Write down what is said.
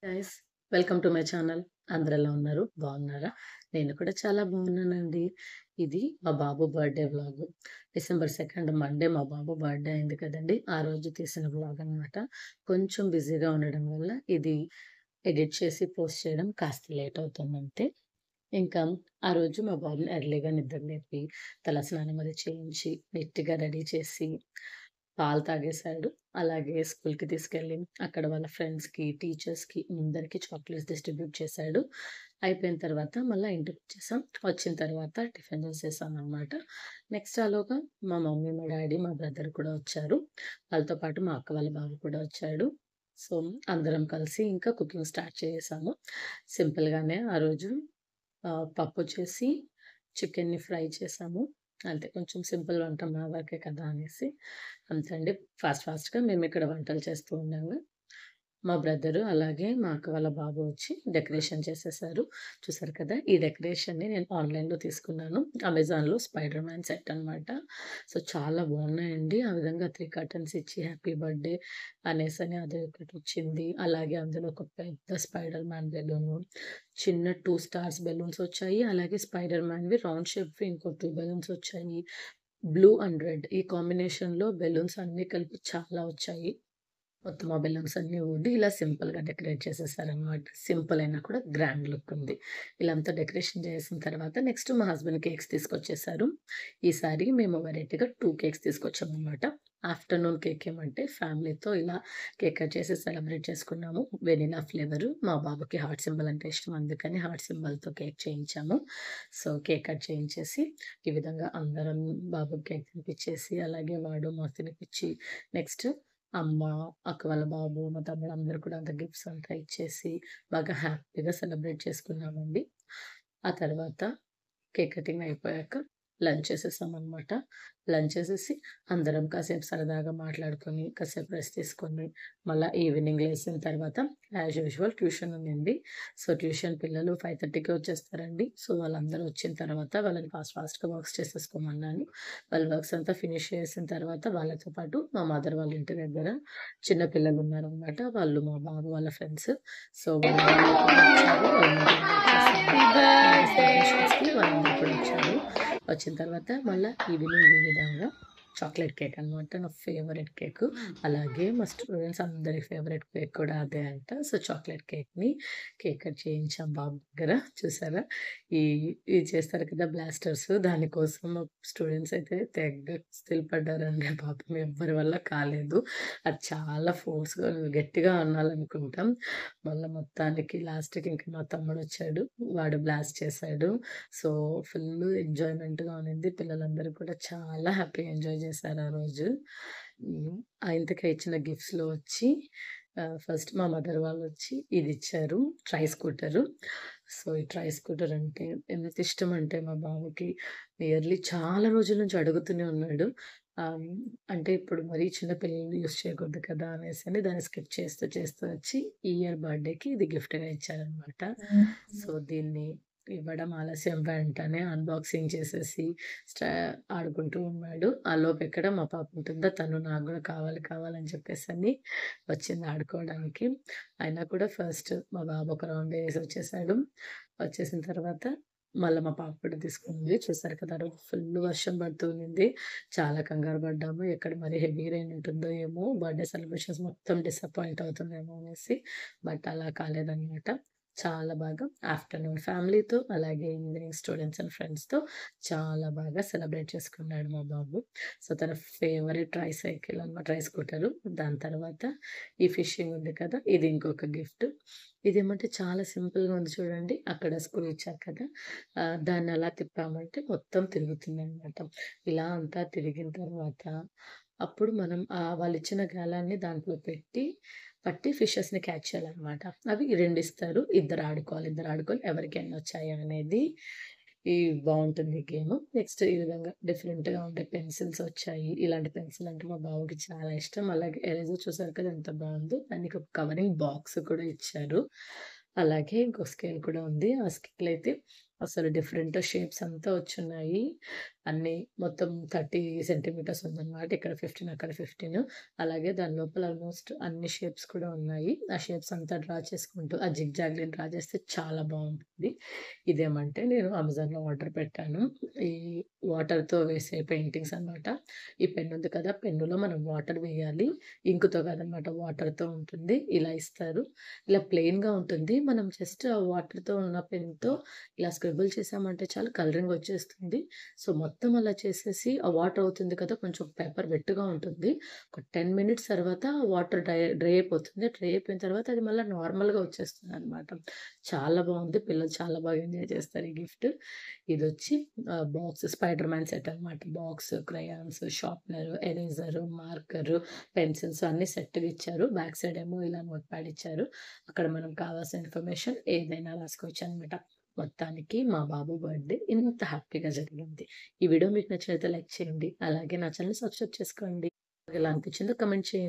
Guys, welcome to my channel. అందరు ఎలా ఉన్నారు? బాగున్నారా? నేను కూడా చాలా బాగున్నానండి. ఇది మా బాబు బర్త్డే వ్లాగ్. డిసెంబర్ 2 మండే మా బాబు బర్త్డే అయింది కదండి. ఆ రోజు తీసిన వ్లాగ్ అనమాట. కొంచెం బిజీగా ఉండడం వల్ల ఇది ఎడిట్ చేసి పోస్ట్ చేయడం కాస్త లేట్ అవుతుందంతే. ఇంకా ఆ రోజు మా బాబుని ఎర్లీగా నిద్ర లేపి తలస్నానం అది చేయించి నీట్‌గా రెడీ చేసి పాలు తాగేశాడు. అలాగే స్కూల్‌కి తీసుకెళ్ళి అక్కడ వాళ్ళ ఫ్రెండ్స్‌కి, టీచర్స్‌కి అందరికి చాక్లెట్స్ డిస్ట్రిబ్యూట్ చేశాడు. అయిపోయిన తర్వాత మళ్ళా ఇంటికొచ్చేసాం. వచ్చిన తర్వాత టిఫిన్ చేసేసామనమాట. నెక్స్ట్ ఆలోగా మా మమ్మీ, మా డ్యాడీ, మా బ్రదర్ కూడా వచ్చారు. వాళ్ళతో పాటు మా అక్క వాళ్ళ బాబు కూడా వచ్చాడు. సో, అందరం కలిసి ఇంకా కుకింగ్ స్టార్ట్ చేసేసాము. సింపుల్‌గానే ఆ రోజు పప్పు చేసి చికెన్‌ని ఫ్రై చేశాము. అంతే, కొంచెం సింపుల్ వంట మా వరకే కదా అనేసి. అంతే అండి. ఫాస్ట్‌గా మేమిక్కడ వంటలు చేస్తూ ఉండంగా మా బ్రదరు, అలాగే మా అక్క వాళ్ళ బాబు వచ్చి డెకరేషన్ చేసేశారు. చూసారు కదా! ఈ డెకరేషన్‌ని నేను ఆన్‌లైన్‌లో తీసుకున్నాను. అమెజాన్‌లో స్పైడర్ మ్యాన్ సెట్ అనమాట. సో, చాలా బాగున్నాయండి. ఆ విధంగా 3 కర్టెన్స్ ఇచ్చి హ్యాపీ బర్త్‌డే అనేసని అది ఒకటొచ్చింది. అలాగే అందులో ఒక పెద్ద స్పైడర్ మ్యాన్ బెలూను, చిన్న 2 స్టార్స్ బెలూన్స్ వచ్చాయి. అలాగే స్పైడర్ మ్యాన్‌వి రౌండ్ షేప్‌వి ఇంకో 2 బెలూన్స్ వచ్చాయి. బ్లూ అండ్ రెడ్ ఈ కాంబినేషన్‌లో బెలూన్స్ అన్నీ కలిపి చాలా వచ్చాయి. మొత్తం ఆ బెలూన్స్ అన్నీ ఊడి ఇలా సింపుల్‌గా డెకరేట్ చేసేసారనమాట. సింపుల్ అయినా కూడా గ్రాండ్ లుక్ ఉంది. ఇలా అంతా డెకరేషన్ చేసిన తర్వాత నెక్స్ట్ మా హస్బెండ్ కేక్స్ తీసుకొచ్చేసారు. ఈసారి మేము వెరైటీగా 2 కేక్స్ తీసుకొచ్చామనమాట. ఆఫ్టర్‌నూన్ కేక్ ఏమంటే ఫ్యామిలీతో ఇలా కేక్ కట్ చేసి సెలబ్రేట్ చేసుకున్నాము. Vanilla flavour. మా బాబుకి హార్ట్ సింబల్ అంటే ఇష్టం. అందుకని హార్ట్ సింబల్‌తో కేక్ చేయించాము. సో, కేక్ కట్ చేయించేసి ఈ విధంగా అందరం బాబుకి కేక్ తినిపిచ్చేసి, అలాగే వాడు మాకు తినిపిచ్చి నెక్స్ట్ అమ్మ, అక్క వాళ్ళ బాబు, మా తమ్ముడు అందరూ కూడా అంత గిఫ్ట్స్ అంతా ఇచ్చేసి బాగా హ్యాపీగా సెలబ్రేట్ చేసుకున్నామండి. ఆ తర్వాత కేక్ కటింగ్ అయిపోయాక లంచ్ చేసేసామనమాట. లంచ్ చేసేసి అందరం కాసేపు సరదాగా మాట్లాడుకొని, కాసేపు రెస్ట్ తీసుకొని, మళ్ళా ఈవినింగ్ లేసిన తర్వాత యాజ్ యూజువల్ ట్యూషన్ ఉండింది. సో, ట్యూషన్ పిల్లలు 5:30కి వచ్చేస్తారండి. సో, వాళ్ళందరూ వచ్చిన తర్వాత వాళ్ళని ఫాస్ట్‌గా వర్క్స్ చేసేసుకోమన్నాను. వాళ్ళ వర్క్స్ అంతా ఫినిష్ చేసిన తర్వాత వాళ్ళతో పాటు మా మదర్ వాళ్ళ ఇంటి దగ్గర చిన్న పిల్లలున్నారనమాట. వాళ్ళు మా బాబు వాళ్ళ ఫ్రెండ్స్. సో, వాళ్ళందరూ కూడా వచ్చారు. వాళ్ళని ఇన్వైట్ చేశాను. బర్త్‌డే సెలబ్రేషన్స్‌కి వాళ్ళందరూ కూడా వచ్చారు. వచ్చిన తర్వాత మళ్ళా ఈవినింగ్ ఈ విధంగా చాక్లేట్ కేక్ అనమాట. నా ఫేవరెట్ కేకు. అలాగే మా స్టూడెంట్స్ అందరి ఫేవరెట్ కేక్ కూడా అదే అంట. సో, చాక్లేట్ కేక్‌ని కేక్ కట్ చేయించాం బాబు దగ్గర. చూసారా? ఈ ఇవి చేస్తారు కదా బ్లాస్టర్స్, దానికోసం మా స్టూడెంట్స్ అయితే తెగ కుస్తీలు పడ్డారండి. పాపం ఎవ్వరి వల్ల కాలేదు. అది చాలా ఫోర్స్‌గా గట్టిగా అనాలనుకుంటాం. మళ్ళా మొత్తానికి లాస్ట్‌కి ఇంక మా తమ్ముడొచ్చాడు. వాడు బ్లాస్ట్ చేశాడు. సో, ఫుల్లు ఎంజాయ్‌మెంట్‌గా ఉన్నింది. పిల్లలందరూ కూడా చాలా హ్యాపీగా ఎంజాయ్ చేశారు ఆ రోజు. హ్మ్. ఇంతకి ఇచ్చిన గిఫ్ట్స్‌లో వచ్చి ఫస్ట్ మా మదర్ వాళ్ళొచ్చి ఇదిచ్చారు. Tri scooter. సో, ఈ ట్రై స్కూటర్ అంటే ఎంత ఇష్టమంటే మా బాబుకి చాలా రోజుల నుంచి అడుగుతూనే ఉన్నాడు. ఆహ్, అంటే ఇప్పుడు మరీ చిన్న పిల్లలు యూజ్ చేయకూడదు కదా అనేసని దాన్ని స్కిప్ చేస్తూ వచ్చి ఈ ఇయర్ బర్త్‌డేకి ఇది గిఫ్ట్‌గా ఇచ్చారనమాట. సో, దీన్ని ఇవ్వడం ఆలస్యం వెంటనే అన్బాక్సింగ్ చేసేసి స్టా ఆడుకుంటూ ఉన్నాడు. ఆలోపు ఎక్కడ మా పాప ఉంటుందో తను నాకు గూడా కావాలని చెప్పేసని వచ్చింది ఆడుకోవడానికి. అయినా కూడా ఫస్ట్ మా బాబు ఒక రౌండ్ ఏసి వచ్చేసాడు. వచ్చేసిన తర్వాత మళ్ళా మా పాప కూడా తీసుకుంది. చూసారు కదా! ఆ రోజు ఫుల్లు వర్షం పడుతూ ఉండింది. చాలా కంగారు పడ్డాము. ఎక్కడ మరి హెవీ రెయిన్ ఉంటుందో ఏమో! బర్త్‌డే సెలబ్రేషన్స్ మొత్తం డిసప్పాయింట్ అవుతుందేమో అనేసి. బట్ అలా కాలేదనమాట. చాలా బాగా ఆఫ్టర్‌నూన్ ఫ్యామిలీతో, అలాగే ఈవినింగ్ స్టూడెంట్స్ అండ్ ఫ్రెండ్స్‌తో చాలా బాగా సెలబ్రేట్ చేసుకున్నాడు మా బాబు. సో, తన ఫేవరెట్ ట్రై స్కూటరు. దాని తర్వాత ఈ ఫిషింగ్ ఉంది కదా! ఇది ఇంకొక గిఫ్ట్. ఇదేమంటే చాలా సింపుల్‌గా ఉంది చూడండి. అక్కడ స్క్రూ ఇచ్చారు కదా! దాన్ని అలా తిప్పామంటే మొత్తం తిరుగుతుందనమాట. ఇలా అంతా తిరిగిన తర్వాత అప్పుడు మనం వాళ్ళిచ్చిన గాలాన్ని దాంట్లో పట్టి ఫిషెస్‌ని క్యాచ్ చేయాలనమాట. అవి 2 ఇస్తారు. ఇద్దరు ఆడుకోవాలి. ఎవరికి ఎన్నొచ్చాయి అనేది ఈ బావుంటుంది గేము. నెక్స్ట్ ఈ విధంగా డిఫరెంట్‌గా ఉండే పెన్సిల్స్ వచ్చాయి. ఇలాంటి పెన్సిల్ అంటే మా బాబుకి చాలా ఇష్టం. అలాగే ఎరేజర్ చూసారు కదా! ఎంత బావుందో. దానికి ఒక కవరింగ్ బాక్స్ కూడా ఇచ్చారు. అలాగే ఇంకో స్కేల్ కూడా ఉంది. ఆ స్కేల్ అయితే అసలు డిఫరెంట్ షేప్స్ అంతా వచ్చున్నాయి. అన్నీ మొత్తం 30 సెంటీమీటర్స్ ఉందన్నమాట. ఇక్కడ 15 అక్కడ 15 అలాగే దాని లోపల ఆల్మోస్ట్ అన్ని షేప్స్ కూడా ఉన్నాయి. ఆ షేప్స్ అంతా డ్రా చేసుకుంటూ ఆ జిగ్‌జాగ్‌ని డ్రా చేస్తే చాలా బావుంటుంది. ఇదేమంటే నేను అమెజాన్‌లో ఆర్డర్ పెట్టాను. ఈ వాటర్‌తో వేసే పెయింటింగ్స్ అన్నమాట. ఈ పెన్ ఉంది కదా! పెన్నులో మనం వాటర్ వేయాలి. ఇంకుతో కాదనమాట వాటర్‌తో ఉంటుంది. ఇలా ఇస్తారు. ఇలా ప్లెయిన్‌గా ఉంటుంది. మనం జస్ట్ ఆ వాటర్‌తో ఉన్న పెన్‌తో ఇలా స్క్రిబుల్ చేశామంటే చాలు కలరింగ్ వచ్చేస్తుంది. సో, మొత్తం అలా చేసేసి ఆ వాటర్ అవుతుంది కదా! కొంచెం పేపర్ వెట్టుగా ఉంటుంది. ఒక 10 మినిట్స్ తర్వాత వాటర్ డ్రై డ్రై అయిపోతుంది. డ్రై అయిపోయిన తర్వాత అది మళ్ళా నార్మల్‌గా వచ్చేస్తుందనమాట. చాలా బావుంది. పిల్లలు చాలా బాగా ఎంజాయ్ చేస్తారు ఈ గిఫ్ట్. ఇదొచ్చి బాక్స్ స్పైడర్ మ్యాన్ సెట్ అనమాట. Box, crayons, sharpener, eraser, marker, pencils అన్నీ సెట్‌గా ఇచ్చారు. బ్యాక్ సైడ్ ఏమో ఇలా నోట్ ప్యాడ్ ఇచ్చారు. అక్కడ మనం కావాల్సిన ఇన్ఫర్మేషన్ ఏదైనా రాసుకోవచ్చనమాట. మొత్తానికి మా బాబు బర్త్‌డే ఇంత హ్యాపీగా జరిగింది. ఈ వీడియో మీకు నచ్చినట్లయితే లైక్ చేయండి. అలాగే నా ఛానెల్‌ని సబ్స్క్రైబ్ చేసుకోండి. ఎలా అనిపించిందో కామెంట్ చేయండి.